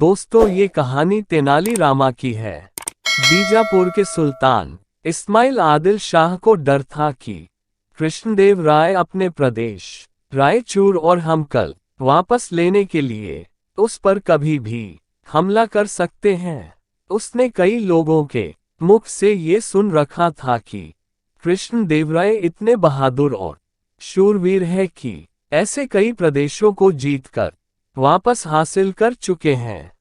दोस्तों, ये कहानी तेनाली रामा की है। बीजापुर के सुल्तान इस्माइल आदिल शाह को डर था कि कृष्णदेव राय अपने प्रदेश रायचूर और हमकल वापस लेने के लिए उस पर कभी भी हमला कर सकते हैं। उसने कई लोगों के मुख से ये सुन रखा था कि कृष्णदेव राय इतने बहादुर और शूरवीर है कि ऐसे कई प्रदेशों को जीतकर वापस हासिल कर चुके हैं।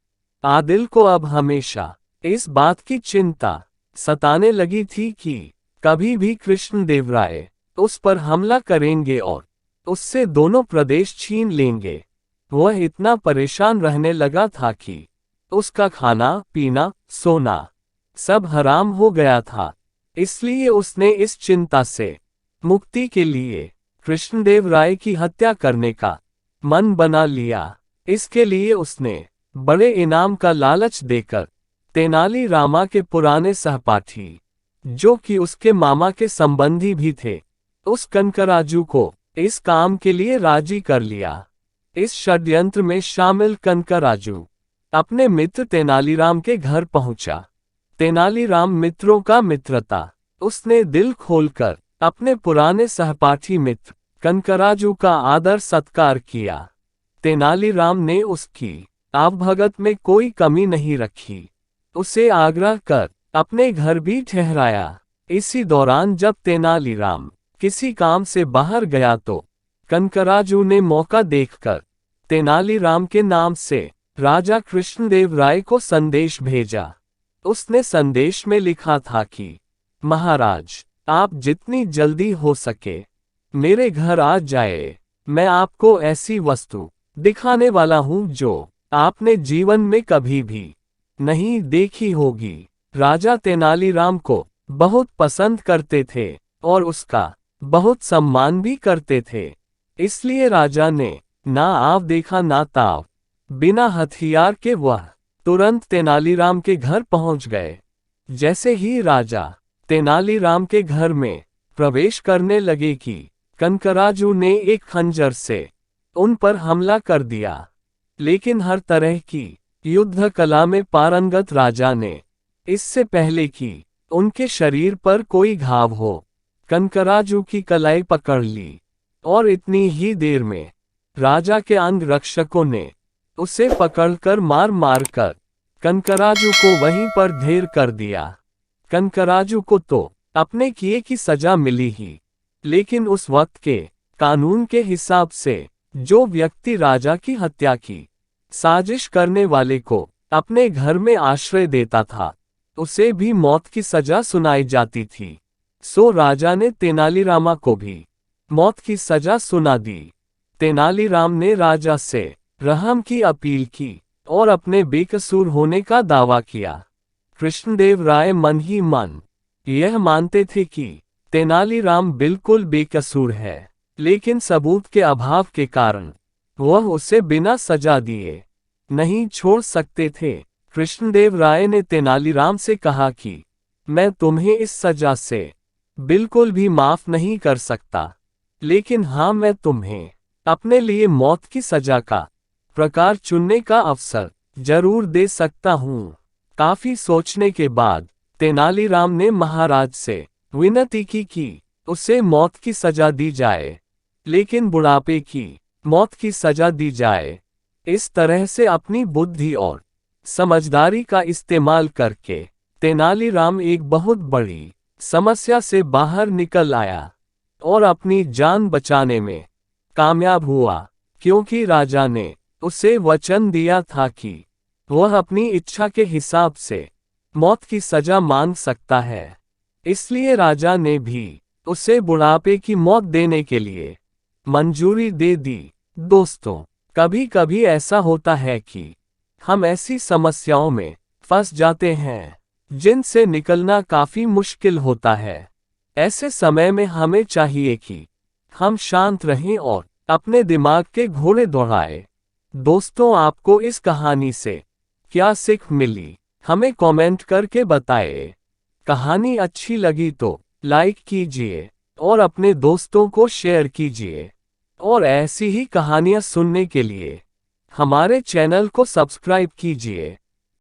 आदिल को अब हमेशा इस बात की चिंता सताने लगी थी कि कभी भी कृष्णदेव राय उस पर हमला करेंगे और उससे दोनों प्रदेश छीन लेंगे। वह इतना परेशान रहने लगा था कि उसका खाना पीना सोना सब हराम हो गया था। इसलिए उसने इस चिंता से मुक्ति के लिए कृष्णदेव राय की हत्या करने का मन बना लिया। इसके लिए उसने बड़े इनाम का लालच देकर तेनाली रामा के पुराने सहपाठी, जो कि उसके मामा के संबंधी भी थे, उस कनकराजू को इस काम के लिए राजी कर लिया। इस षड्यंत्र में शामिल कनकराजू अपने मित्र तेनालीराम के घर पहुंचा। तेनालीराम मित्रों का मित्र था। उसने दिल खोलकर अपने पुराने सहपाठी मित्र कनकराजू का आदर सत्कार किया। तेनालीराम ने उसकी आवभगत में कोई कमी नहीं रखी। उसे आग्रह कर अपने घर भी ठहराया। इसी दौरान जब तेनालीराम किसी काम से बाहर गया तो कनकराजू ने मौका देखकर तेनालीराम के नाम से राजा कृष्णदेव राय को संदेश भेजा। उसने संदेश में लिखा था कि महाराज, आप जितनी जल्दी हो सके मेरे घर आ जाए। मैं आपको ऐसी वस्तु दिखाने वाला हूं जो आपने जीवन में कभी भी नहीं देखी होगी। राजा तेनालीराम को बहुत पसंद करते थे और उसका बहुत सम्मान भी करते थे। इसलिए राजा ने ना आव देखा ना ताव। बिना हथियार के वह तुरंत तेनालीराम के घर पहुंच गए। जैसे ही राजा तेनालीराम के घर में प्रवेश करने लगे कि कनकराजू ने एक खंजर से उन पर हमला कर दिया। लेकिन हर तरह की युद्ध कला में पारंगत राजा ने इससे पहले कि उनके शरीर पर कोई घाव हो, कनकराजू की कलाई पकड़ ली और इतनी ही देर में राजा के अंग रक्षकों ने उसे पकड़कर मार मार कर कनकराजू को वहीं पर ढेर कर दिया। कनकराजू को तो अपने किए की सजा मिली ही, लेकिन उस वक्त के कानून के हिसाब से जो व्यक्ति राजा की हत्या की साजिश करने वाले को अपने घर में आश्रय देता था, उसे भी मौत की सजा सुनाई जाती थी। सो राजा ने तेनालीरामा को भी मौत की सजा सुना दी। तेनालीराम ने राजा से रहम की अपील की और अपने बेकसूर होने का दावा किया। कृष्णदेव राय मन ही मन यह मानते थे कि तेनालीराम बिल्कुल बेकसूर है, लेकिन सबूत के अभाव के कारण वह उसे बिना सजा दिए नहीं छोड़ सकते थे। कृष्णदेव राय ने तेनालीराम से कहा कि मैं तुम्हें इस सजा से बिल्कुल भी माफ नहीं कर सकता, लेकिन हाँ, मैं तुम्हें अपने लिए मौत की सजा का प्रकार चुनने का अवसर जरूर दे सकता हूँ। काफी सोचने के बाद तेनालीराम ने महाराज से विनती की कि उसे मौत की सजा दी जाए, लेकिन बुढ़ापे की मौत की सजा दी जाए। इस तरह से अपनी बुद्धि और समझदारी का इस्तेमाल करके तेनालीराम एक बहुत बड़ी समस्या से बाहर निकल आया और अपनी जान बचाने में कामयाब हुआ, क्योंकि राजा ने उसे वचन दिया था कि वह अपनी इच्छा के हिसाब से मौत की सजा मांग सकता है। इसलिए राजा ने भी उसे बुढ़ापे की मौत देने के लिए मंजूरी दे दी। दोस्तों, कभी कभी ऐसा होता है कि हम ऐसी समस्याओं में फंस जाते हैं जिनसे निकलना काफी मुश्किल होता है। ऐसे समय में हमें चाहिए कि हम शांत रहें और अपने दिमाग के घोड़े दौड़ाएं। दोस्तों, आपको इस कहानी से क्या सीख मिली, हमें कमेंट करके बताएं। कहानी अच्छी लगी तो लाइक कीजिए और अपने दोस्तों को शेयर कीजिए। और ऐसी ही कहानियां सुनने के लिए हमारे चैनल को सब्सक्राइब कीजिए।